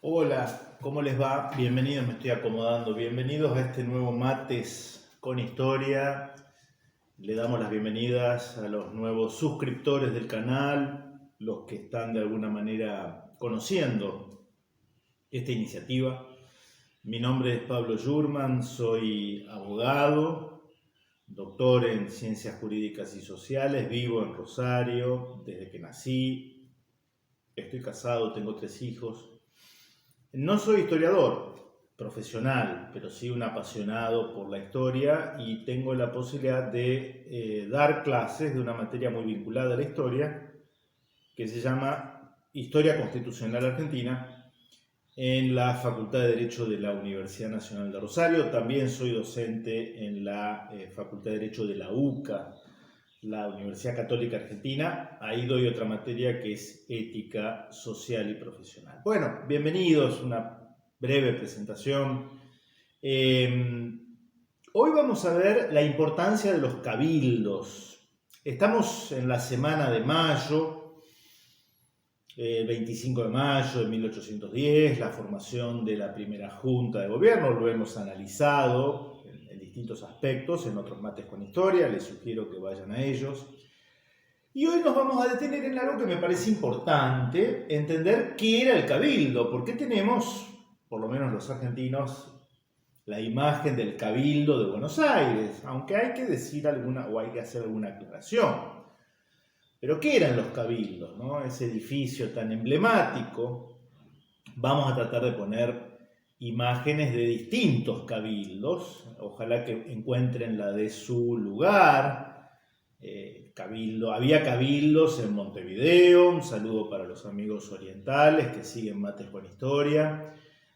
Hola, ¿cómo les va? Bienvenidos, me estoy acomodando. Bienvenidos a este nuevo Mates con Historia. Le damos las bienvenidas a los nuevos suscriptores del canal, los que están de alguna manera conociendo esta iniciativa. Mi nombre es Pablo Yurman, soy abogado, doctor en Ciencias Jurídicas y Sociales, vivo en Rosario desde que nací, estoy casado, tengo 3 hijos. No soy historiador profesional, pero sí un apasionado por la historia y tengo la posibilidad de dar clases de una materia muy vinculada a la historia que se llama Historia Constitucional Argentina en la Facultad de Derecho de la Universidad Nacional de Rosario. También soy docente en la Facultad de Derecho de la UCA, la Universidad Católica Argentina. Ahí doy otra materia que es Ética Social y Profesional. Bueno, bienvenidos, una breve presentación. Hoy vamos a ver la importancia de los cabildos. Estamos en la semana de mayo, el 25 de mayo de 1810, la formación de la primera Junta de Gobierno. Lo hemos analizado en distintos aspectos, en otros mates con historia, les sugiero que vayan a ellos. Y hoy nos vamos a detener en algo que me parece importante, entender qué era el cabildo, porque tenemos, por lo menos los argentinos, la imagen del cabildo de Buenos Aires, aunque hay que decir alguna, o hay que hacer alguna aclaración. Pero ¿qué eran los cabildos, no? Ese edificio tan emblemático. Vamos a tratar de poner imágenes de distintos cabildos, ojalá que encuentren la de su lugar. Había cabildos en Montevideo, un saludo para los amigos orientales que siguen Mates con Historia.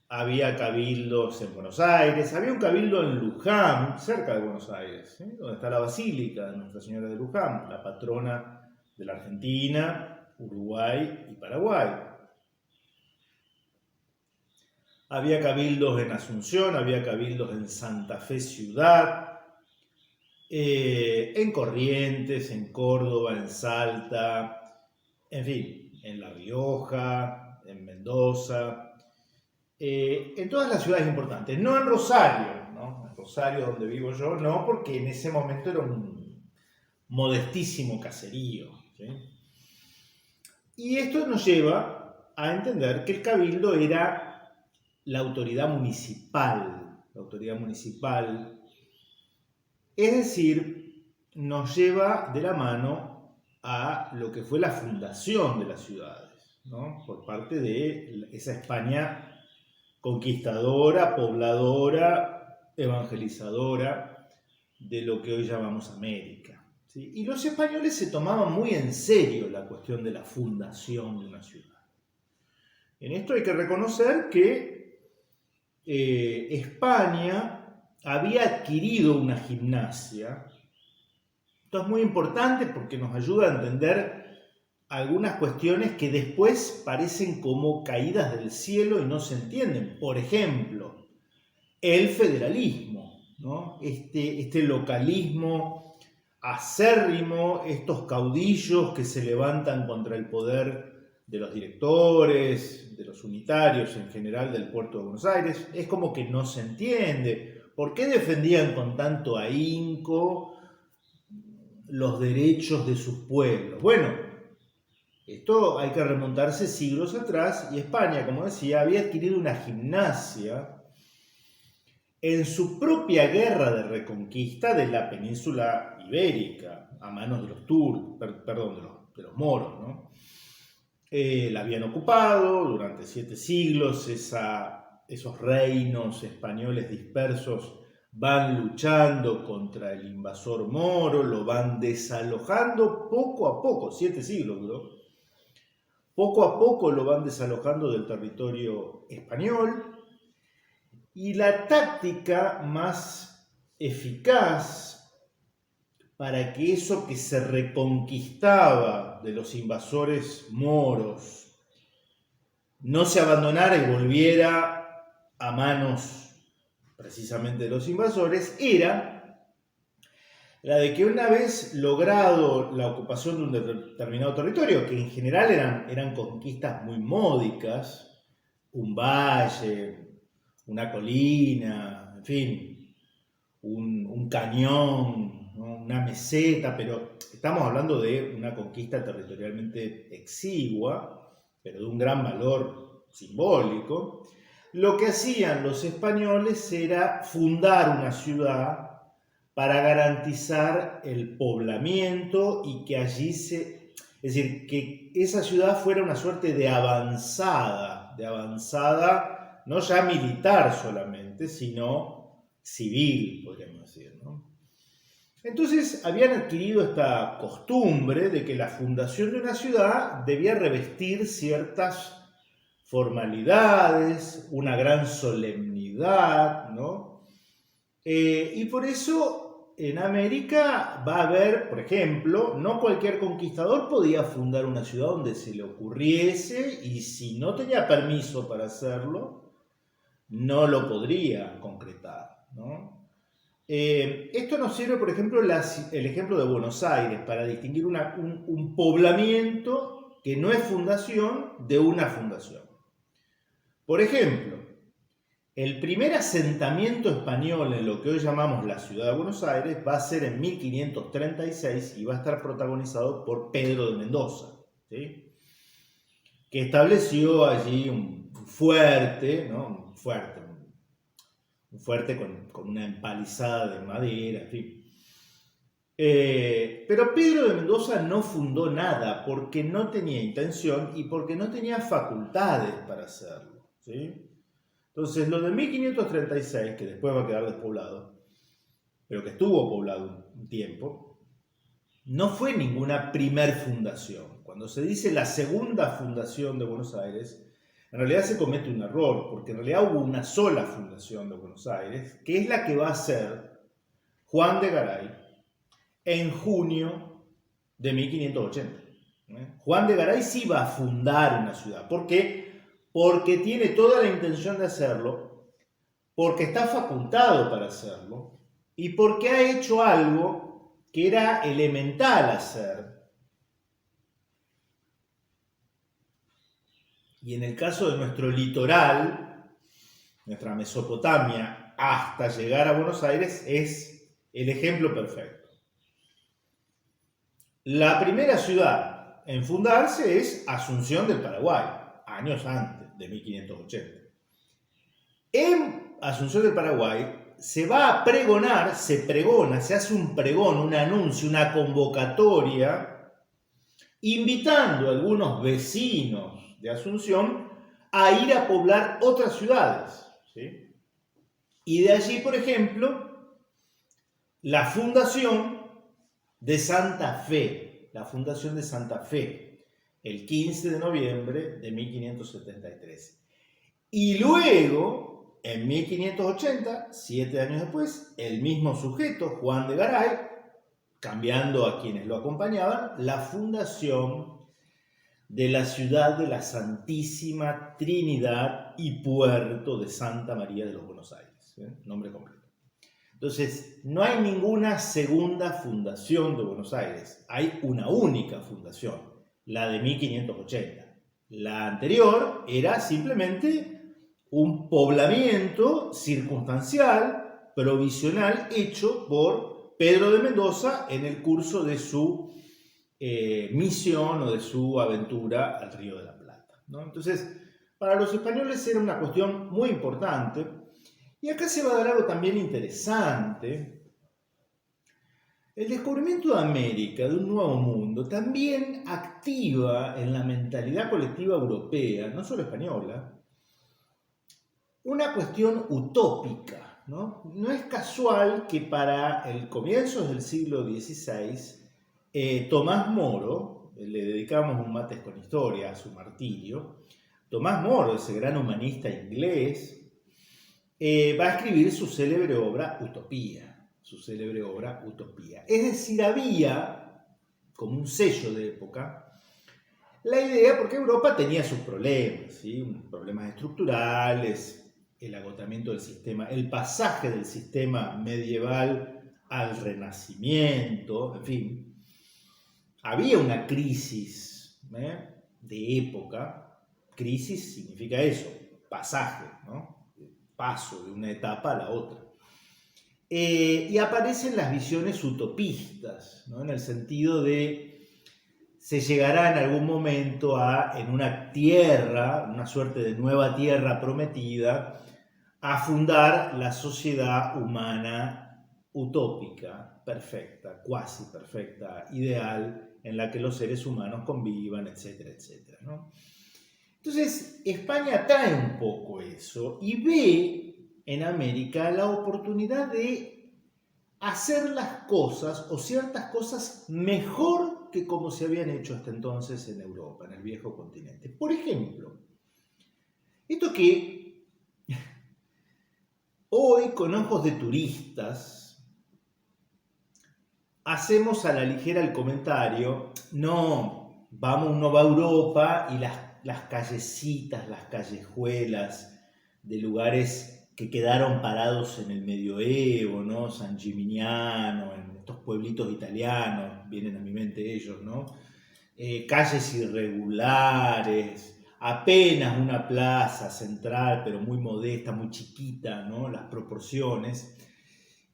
Había cabildos en Buenos Aires, había un cabildo en Luján, cerca de Buenos Aires, donde está la Basílica de Nuestra Señora de Luján, la patrona de la Argentina, Uruguay y Paraguay. Había cabildos en Asunción, había cabildos en Santa Fe Ciudad, en Corrientes, en Córdoba, en Salta, en fin, en La Rioja, en Mendoza, en todas las ciudades importantes, no en Rosario, ¿no? En Rosario, donde vivo yo, no, porque en ese momento era un modestísimo caserío, ¿sí? Y esto nos lleva a entender que el cabildo era la autoridad municipal, es decir, nos lleva de la mano a lo que fue la fundación de las ciudades, ¿no? Por parte de esa España conquistadora, pobladora, evangelizadora de lo que hoy llamamos América, ¿sí? Y los españoles se tomaban muy en serio la cuestión de la fundación de una ciudad. En esto hay que reconocer que España había adquirido una gimnasia. Esto es muy importante porque nos ayuda a entender algunas cuestiones que después parecen como caídas del cielo y no se entienden. Por ejemplo, el federalismo, ¿no? Este localismo acérrimo, estos caudillos que se levantan contra el poder de los directores, de los unitarios en general del puerto de Buenos Aires, es como que no se entiende. ¿Por qué defendían con tanto ahínco los derechos de sus pueblos? Bueno, esto hay que remontarse siglos atrás y España, como decía, había adquirido una gimnasia en su propia guerra de reconquista de la península ibérica a manos de los de los moros, ¿no? La habían ocupado durante 7 siglos, esos reinos españoles dispersos van luchando contra el invasor moro, lo van desalojando poco a poco, 7 siglos duró. Poco a poco lo van desalojando del territorio español y la táctica más eficaz para que eso que se reconquistaba de los invasores moros no se abandonara y volviera a manos precisamente de los invasores era la de que una vez logrado la ocupación de un determinado territorio, que en general eran conquistas muy módicas, un valle, una colina, en fin, un cañón, ¿no? Una meseta, pero estamos hablando de una conquista territorialmente exigua, pero de un gran valor simbólico. Lo que hacían los españoles era fundar una ciudad para garantizar el poblamiento y que allí es decir, que esa ciudad fuera una suerte de avanzada no ya militar solamente, sino civil, podríamos decir, ¿no? Entonces habían adquirido esta costumbre de que la fundación de una ciudad debía revestir ciertas formalidades, una gran solemnidad, ¿no? Y por eso en América va a haber, por ejemplo, no cualquier conquistador podía fundar una ciudad donde se le ocurriese y si no tenía permiso para hacerlo, no lo podría concretar, ¿no? Esto nos sirve, por ejemplo, el ejemplo de Buenos Aires para distinguir un poblamiento que no es fundación de una fundación. Por ejemplo, el primer asentamiento español en lo que hoy llamamos la ciudad de Buenos Aires va a ser en 1536 y va a estar protagonizado por Pedro de Mendoza, ¿sí? Que estableció allí un fuerte, ¿no? Un fuerte con una empalizada de madera, en fin. Pero Pedro de Mendoza no fundó nada porque no tenía intención y porque no tenía facultades para hacerlo, ¿sí? Entonces, lo de 1536, que después va a quedar despoblado, pero que estuvo poblado un tiempo, no fue ninguna primer fundación. Cuando se dice la segunda fundación de Buenos Aires, en realidad se comete un error, porque en realidad hubo una sola fundación de Buenos Aires, que es la que va a ser Juan de Garay en junio de 1580. Juan de Garay sí va a fundar una ciudad. ¿Por qué? Porque tiene toda la intención de hacerlo, porque está facultado para hacerlo y porque ha hecho algo que era elemental hacer. Y en el caso de nuestro litoral, nuestra Mesopotamia, hasta llegar a Buenos Aires, es el ejemplo perfecto. La primera ciudad en fundarse es Asunción del Paraguay, años antes de 1580. En Asunción del Paraguay se va a pregonar, se pregona, se hace un pregón, un anuncio, una convocatoria, invitando a algunos vecinos de Asunción a ir a poblar otras ciudades, ¿sí? Y de allí, por ejemplo, la fundación de Santa Fe, el 15 de noviembre de 1573. Y luego, en 1580, 7 años después, el mismo sujeto, Juan de Garay, cambiando a quienes lo acompañaban, la fundación de la ciudad de la Santísima Trinidad y Puerto de Santa María de los Buenos Aires, ¿eh? Nombre completo. Entonces, no hay ninguna segunda fundación de Buenos Aires, hay una única fundación, la de 1580. La anterior era simplemente un poblamiento circunstancial, provisional, hecho por Pedro de Mendoza en el curso de su misión o de su aventura al Río de la Plata, ¿no? Entonces, para los españoles era una cuestión muy importante. Y acá se va a dar algo también interesante. El descubrimiento de América, de un nuevo mundo, también activa en la mentalidad colectiva europea, no solo española, una cuestión utópica, ¿no? No es casual que para el comienzo del siglo XVI, Tomás Moro, le dedicamos un mates con historia a su martirio, Tomás Moro, ese gran humanista inglés, va a escribir su célebre obra Utopía. Es decir, había, como un sello de época, la idea, porque Europa tenía sus problemas, ¿sí? Problemas estructurales, el agotamiento del sistema, el pasaje del sistema medieval al renacimiento, en fin. Había una crisis de época. Crisis significa eso, pasaje, ¿no? Paso de una etapa a la otra. Y aparecen las visiones utopistas, ¿no? En el sentido de se llegará en algún momento en una tierra, una suerte de nueva tierra prometida, a fundar la sociedad humana utópica, perfecta, cuasi perfecta, ideal, en la que los seres humanos convivan, etcétera, etcétera, ¿no? Entonces, España trae un poco eso y ve en América la oportunidad de hacer las cosas o ciertas cosas mejor que como se habían hecho hasta entonces en Europa, en el viejo continente. Por ejemplo, esto que hoy con ojos de turistas hacemos a la ligera el comentario, no, uno va a Europa y las callecitas, las callejuelas de lugares que quedaron parados en el medioevo, ¿no? San Gimignano, en estos pueblitos italianos, vienen a mi mente ellos, ¿no? Calles irregulares, apenas una plaza central, pero muy modesta, muy chiquita, ¿no? Las proporciones.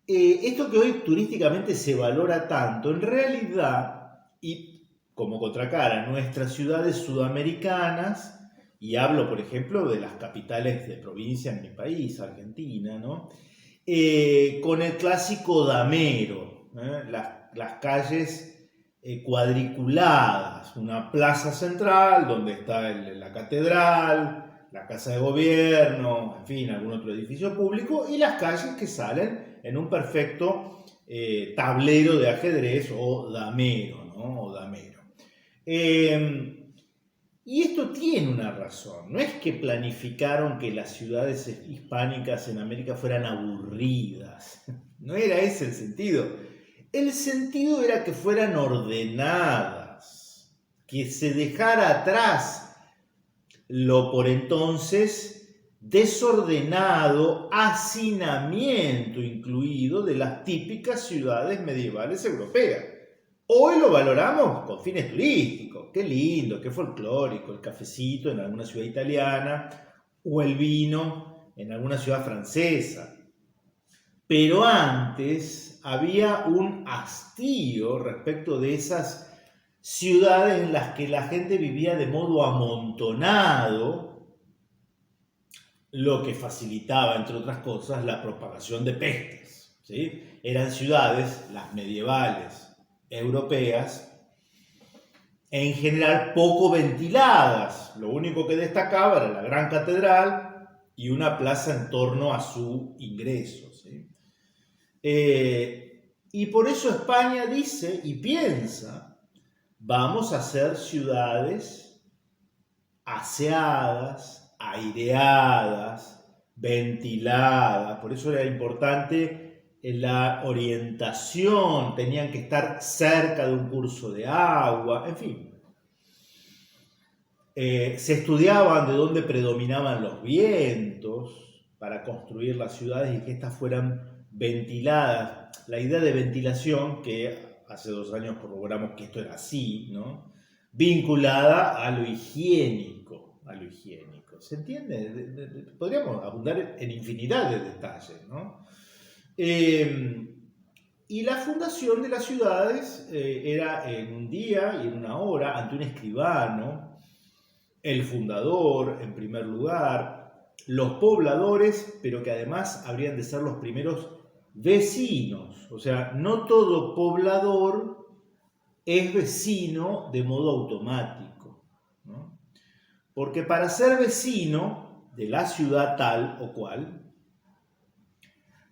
Esto que hoy turísticamente se valora tanto, en realidad, y como contracara, nuestras ciudades sudamericanas, y hablo, por ejemplo, de las capitales de provincia en mi país, Argentina, ¿no? Con el clásico damero, las calles cuadriculadas, una plaza central donde está la catedral, la casa de gobierno, en fin, algún otro edificio público, y las calles que salen en un perfecto tablero de ajedrez o damero, ¿no? O damero. Y esto tiene una razón, no es que planificaron que las ciudades hispánicas en América fueran aburridas, no era ese el sentido. El sentido era que fueran ordenadas, que se dejara atrás lo por entonces desordenado, hacinamiento incluido de las típicas ciudades medievales europeas. Hoy lo valoramos con fines turísticos, qué lindo, qué folclórico, el cafecito en alguna ciudad italiana o el vino en alguna ciudad francesa. Pero antes había un hastío respecto de esas ciudades en las que la gente vivía de modo amontonado, lo que facilitaba, entre otras cosas, la propagación de pestes, ¿sí? Eran ciudades, las medievales, europeas, en general poco ventiladas. Lo único que destacaba era la gran catedral y una plaza en torno a su ingreso, ¿sí? Y por eso España dice y piensa, vamos a hacer ciudades aseadas, aireadas, ventiladas. Por eso era importante la orientación, tenían que estar cerca de un curso de agua, en fin. Se estudiaban de dónde predominaban los vientos para construir las ciudades y que éstas fueran ventiladas. La idea de ventilación, que hace 2 años corroboramos que esto era así, ¿no? Vinculada a lo higiénico, ¿Se entiende? Podríamos abundar en infinidad de detalles, ¿no? Y la fundación de las ciudades era en un día y en una hora ante un escribano, el fundador en primer lugar, los pobladores, pero que además habrían de ser los primeros vecinos. O sea, no todo poblador es vecino de modo automático, ¿no? Porque para ser vecino de la ciudad tal o cual,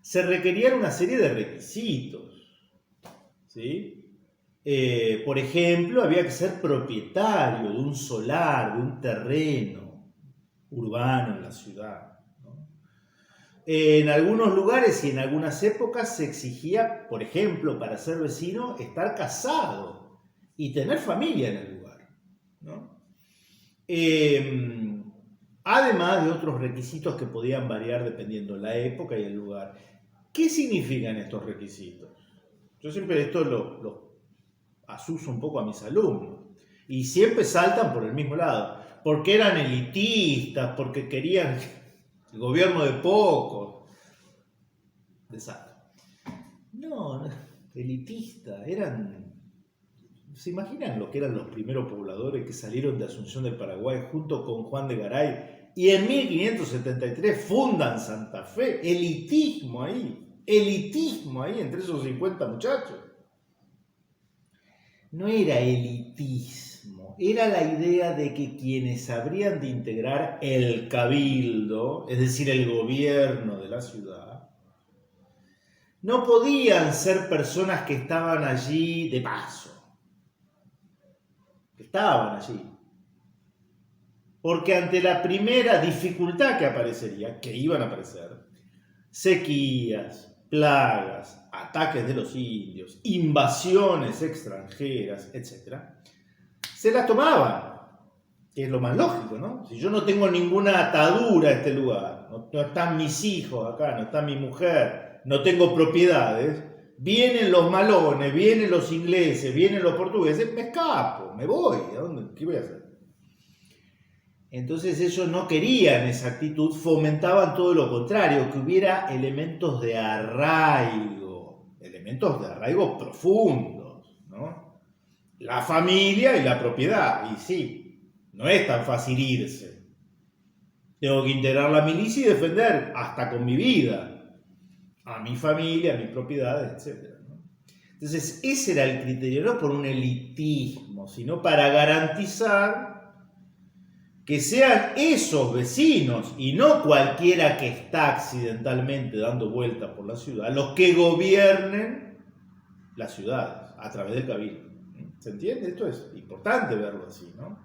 se requerían una serie de requisitos, ¿sí? Por ejemplo, había que ser propietario de un solar, de un terreno urbano en la ciudad, ¿no? En algunos lugares y en algunas épocas se exigía, por ejemplo, para ser vecino, estar casado y tener familia en el lugar, ¿no? Además de otros requisitos que podían variar dependiendo de la época y el lugar. ¿Qué significan estos requisitos? Yo siempre esto lo asuso un poco a mis alumnos y siempre saltan por el mismo lado. porque eran elitistas, porque querían el gobierno de pocos. Desastre. No, elitista, eran... ¿Se imaginan lo que eran los primeros pobladores que salieron de Asunción del Paraguay junto con Juan de Garay y en 1573 fundan Santa Fe? Elitismo ahí entre esos 50 muchachos. No era elitismo, era la idea de que quienes habrían de integrar el cabildo, es decir, el gobierno de la ciudad, no podían ser personas que estaban allí de paso, que estaban allí. Porque ante la primera dificultad que aparecería, que iban a aparecer, sequías, plagas, ataques de los indios, invasiones extranjeras, etc., se las tomaban, que es lo más lógico, ¿no? Si yo no tengo ninguna atadura a este lugar, no están mis hijos acá, no está mi mujer, no tengo propiedades, vienen los malones, vienen los ingleses, vienen los portugueses, me escapo, me voy, ¿a dónde? ¿Qué voy a hacer? Entonces ellos no querían esa actitud, fomentaban todo lo contrario, que hubiera elementos de arraigo profundos, ¿no? La familia y la propiedad, y sí, no es tan fácil irse. Tengo que integrar la milicia y defender, hasta con mi vida, a mi familia, a mis propiedades, etc., ¿no? Entonces ese era el criterio, no por un elitismo, sino para garantizar que sean esos vecinos y no cualquiera que está accidentalmente dando vueltas por la ciudad los que gobiernen las ciudades a través del cabildo. ¿Se entiende? Esto es importante verlo así, ¿no?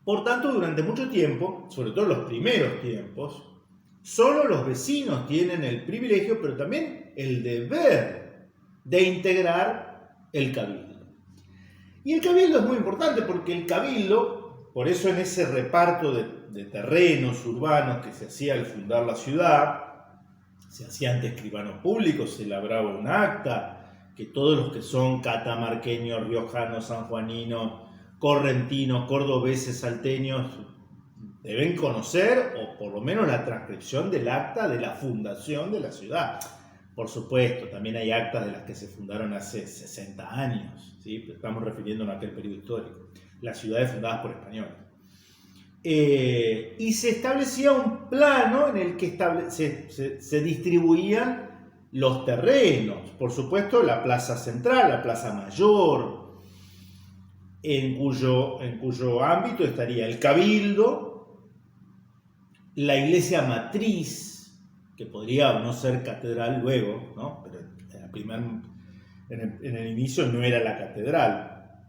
Por tanto, durante mucho tiempo, sobre todo en los primeros tiempos, solo los vecinos tienen el privilegio, pero también el deber de integrar el cabildo. Y el cabildo es muy importante porque el cabildo, por eso en ese reparto de terrenos urbanos que se hacía al fundar la ciudad, se hacía ante escribanos públicos, se labraba un acta, que todos los que son catamarqueños, riojanos, sanjuaninos, correntinos, cordobeses, salteños, deben conocer, o por lo menos la transcripción del acta de la fundación de la ciudad. Por supuesto, también hay actas de las que se fundaron hace 60 años, ¿sí? Pero estamos refiriéndonos a aquel periodo histórico. Las ciudades fundadas por españoles. Y se establecía un plano en el que se distribuían los terrenos. Por supuesto, la plaza central, la plaza mayor, en cuyo ámbito estaría el cabildo, la iglesia matriz, que podría o no ser catedral luego, ¿no? Pero en el inicio no era la catedral,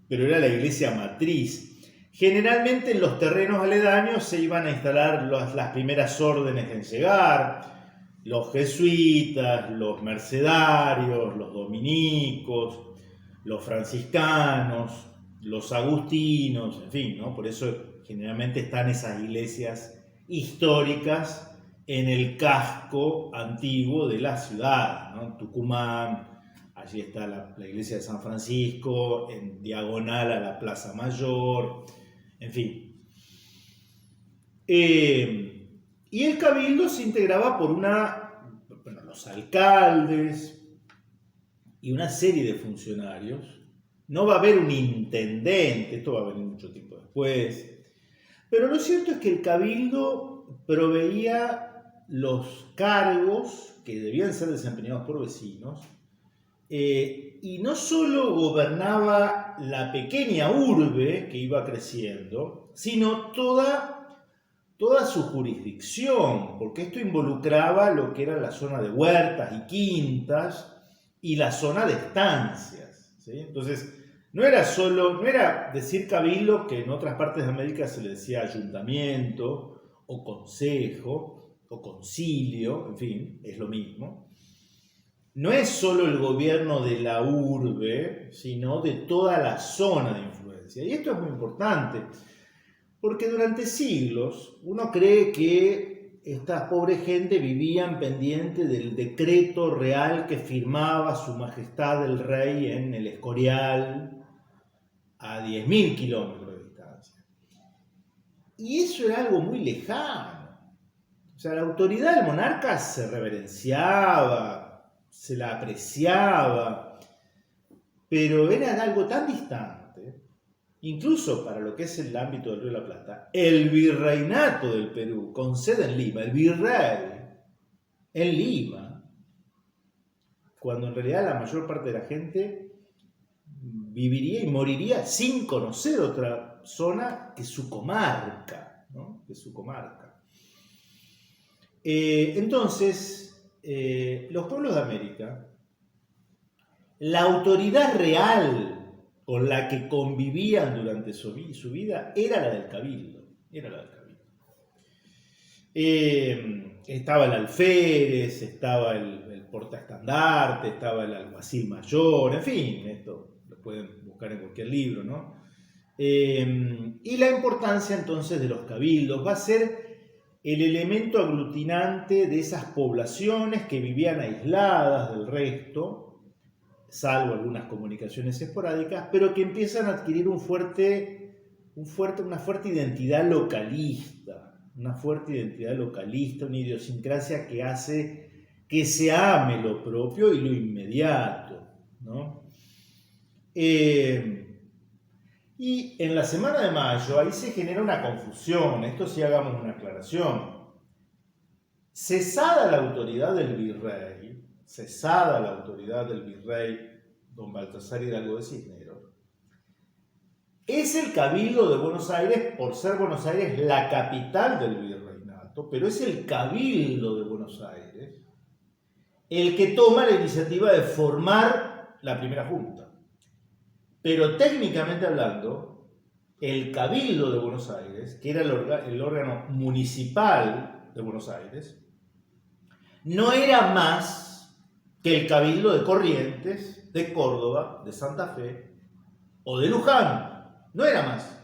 pero era la iglesia matriz. Generalmente en los terrenos aledaños se iban a instalar las primeras órdenes en llegar, los jesuitas, los mercedarios, los dominicos, los franciscanos, los agustinos, en fin, ¿no? Por eso generalmente están esas iglesias históricas en el casco antiguo de la ciudad, ¿no? En Tucumán, allí está la iglesia de San Francisco, en diagonal a la Plaza Mayor, en fin. Y el cabildo se integraba por los alcaldes y una serie de funcionarios. No va a haber un intendente, esto va a venir mucho tiempo después, pero lo cierto es que el cabildo proveía los cargos que debían ser desempeñados por vecinos, y no solo gobernaba la pequeña urbe que iba creciendo, sino toda su jurisdicción, porque esto involucraba lo que era la zona de huertas y quintas y la zona de estancias, ¿sí? Entonces, no era decir cabildo, que en otras partes de América se le decía ayuntamiento o consejo o concilio, en fin, es lo mismo. No es solo el gobierno de la urbe, sino de toda la zona de influencia. Y esto es muy importante, porque durante siglos uno cree que esta pobre gente vivían pendiente del decreto real que firmaba Su Majestad el Rey en el Escorial, a 10.000 kilómetros de distancia. Y eso era algo muy lejano. O sea, la autoridad del monarca se reverenciaba, se la apreciaba, pero era algo tan distante, incluso para lo que es el ámbito del Río de la Plata. El virreinato del Perú, con sede en Lima, el virrey en Lima, cuando en realidad la mayor parte de la gente viviría y moriría sin conocer otra zona que su comarca, ¿no? Que su comarca. Entonces, los pueblos de América, la autoridad real con la que convivían durante su vida era la del cabildo. Estaba el alférez, estaba el portaestandarte, estaba el alguacil mayor, en fin, esto lo pueden buscar en cualquier libro, ¿no? Y la importancia entonces de los cabildos va a ser el elemento aglutinante de esas poblaciones que vivían aisladas del resto, salvo algunas comunicaciones esporádicas, pero que empiezan a adquirir una fuerte identidad localista, una idiosincrasia que hace que se ame lo propio y lo inmediato, ¿no? Y en la semana de mayo ahí se genera una confusión, esto sí hagamos una aclaración. Cesada la autoridad del virrey don Baltasar Hidalgo de Cisneros, es el Cabildo de Buenos Aires, por ser Buenos Aires la capital del virreinato, pero es el Cabildo de Buenos Aires el que toma la iniciativa de formar la primera junta. Pero técnicamente hablando, el Cabildo de Buenos Aires, que era el órgano municipal de Buenos Aires, no era más que el Cabildo de Corrientes, de Córdoba, de Santa Fe o de Luján. No era más.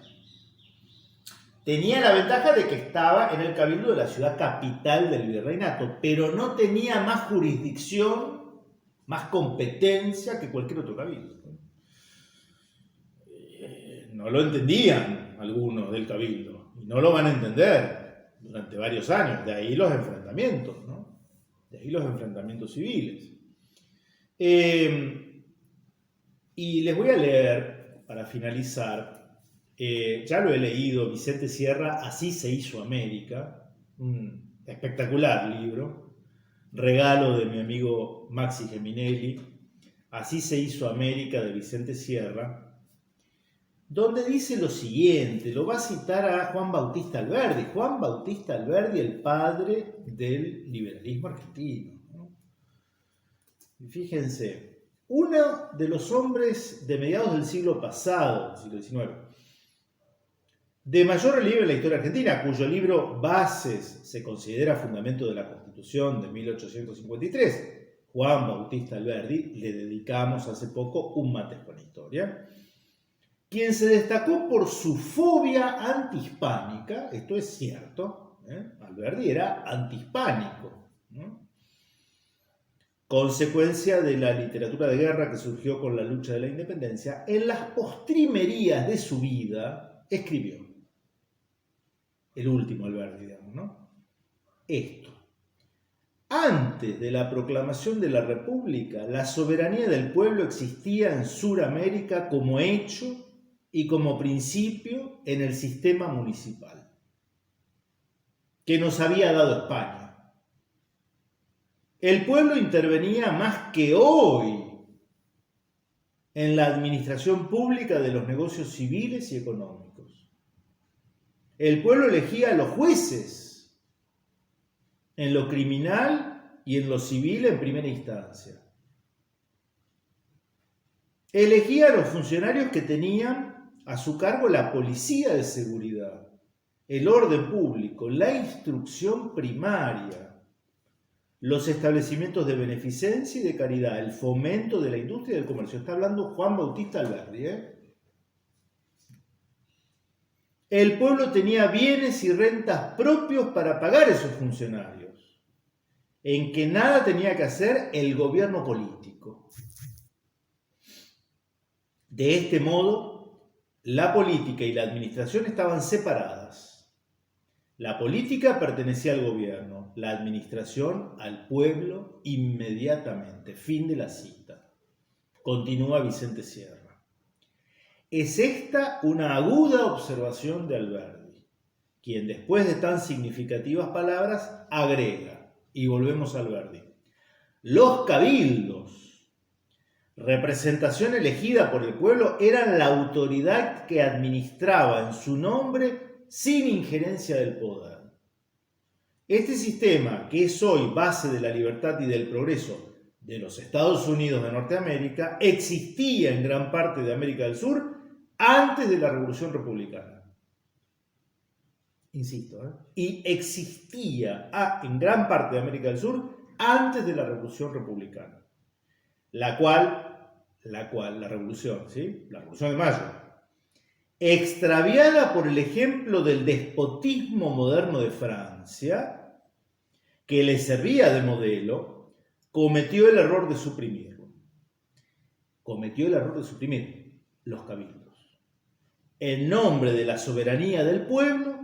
Tenía la ventaja de que estaba en el Cabildo de la ciudad capital del virreinato, pero no tenía más jurisdicción, más competencia que cualquier otro cabildo. No lo entendían algunos del cabildo, y no lo van a entender durante varios años. De ahí los enfrentamientos, ¿no? De ahí los enfrentamientos civiles. Y les voy a leer, para finalizar, ya lo he leído, Vicente Sierra, Así se hizo América, un espectacular libro, regalo de mi amigo Maxi Geminelli, Así se hizo América, de Vicente Sierra, donde dice lo siguiente, lo va a citar a Juan Bautista Alberdi, el padre del liberalismo argentino, ¿no? Y fíjense, uno de los hombres de mediados del siglo pasado, siglo XIX, de mayor relieve en la historia argentina, cuyo libro Bases se considera fundamento de la Constitución de 1853, Juan Bautista Alberdi, le dedicamos hace poco un mates con historia, quien se destacó por su fobia antihispánica. Esto es cierto, Alberdi era antihispánico, ¿no? Consecuencia de la literatura de guerra que surgió con la lucha de la independencia. En las postrimerías de su vida escribió, el último Alberdi, digamos, ¿no? Esto: antes de la proclamación de la República, la soberanía del pueblo existía en Suramérica como hecho y como principio en el sistema municipal que nos había dado España. El pueblo intervenía más que hoy en la administración pública de los negocios civiles y económicos. El pueblo elegía a los jueces en lo criminal y en lo civil en primera instancia. Elegía a los funcionarios que tenían a su cargo la policía de seguridad, el orden público, la instrucción primaria, los establecimientos de beneficencia y de caridad, el fomento de la industria y del comercio. Está hablando Juan Bautista Alberdi, el pueblo tenía bienes y rentas propios para pagar a esos funcionarios, en que nada tenía que hacer el gobierno político. De este modo, la política y la administración estaban separadas. La política pertenecía al gobierno, la administración al pueblo inmediatamente. Fin de la cita. Continúa Vicente Sierra. Es esta una aguda observación de Alberdi, quien después de tan significativas palabras agrega, y volvemos a Alberdi, los cabildos, representación elegida por el pueblo, eran la autoridad que administraba en su nombre sin injerencia del poder. Este sistema, que es hoy base de la libertad y del progreso de los Estados Unidos de Norteamérica, existía en gran parte de América del Sur antes de la Revolución Republicana. Insisto, y existía en gran parte de América del Sur antes de la Revolución Republicana. La revolución, ¿sí? La Revolución de Mayo, extraviada por el ejemplo del despotismo moderno de Francia, que le servía de modelo, cometió el error de suprimirlo. Cometió el error de suprimir los cabildos. En nombre de la soberanía del pueblo,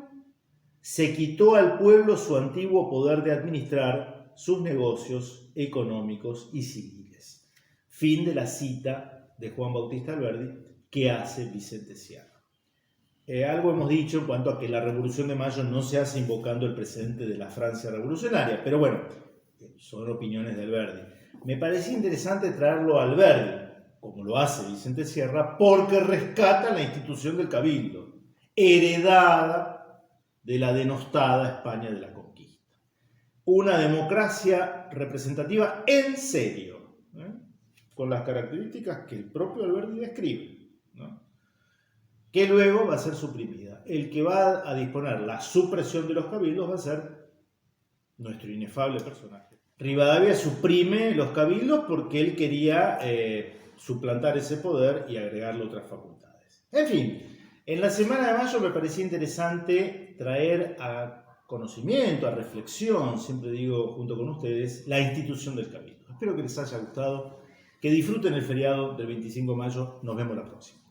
se quitó al pueblo su antiguo poder de administrar sus negocios económicos y civiles. Fin de la cita de Juan Bautista Alberdi que hace Vicente Sierra. Algo hemos dicho en cuanto a que la Revolución de Mayo no se hace invocando el precedente de la Francia revolucionaria, pero bueno, son opiniones de Alberdi. Me parecía interesante traerlo a Alberdi, como lo hace Vicente Sierra, porque rescata la institución del cabildo, heredada de la denostada España de la conquista. Una democracia representativa en serio, con las características que el propio Alberdi describe, ¿no? Que luego va a ser suprimida. El que va a disponer la supresión de los cabildos va a ser nuestro inefable personaje. Rivadavia suprime los cabildos porque él quería suplantar ese poder y agregarle otras facultades. En fin, en la semana de mayo me parecía interesante traer a conocimiento, a reflexión, siempre digo junto con ustedes, la institución del cabildo. Espero que les haya gustado, que disfruten el feriado del 25 de mayo. Nos vemos la próxima.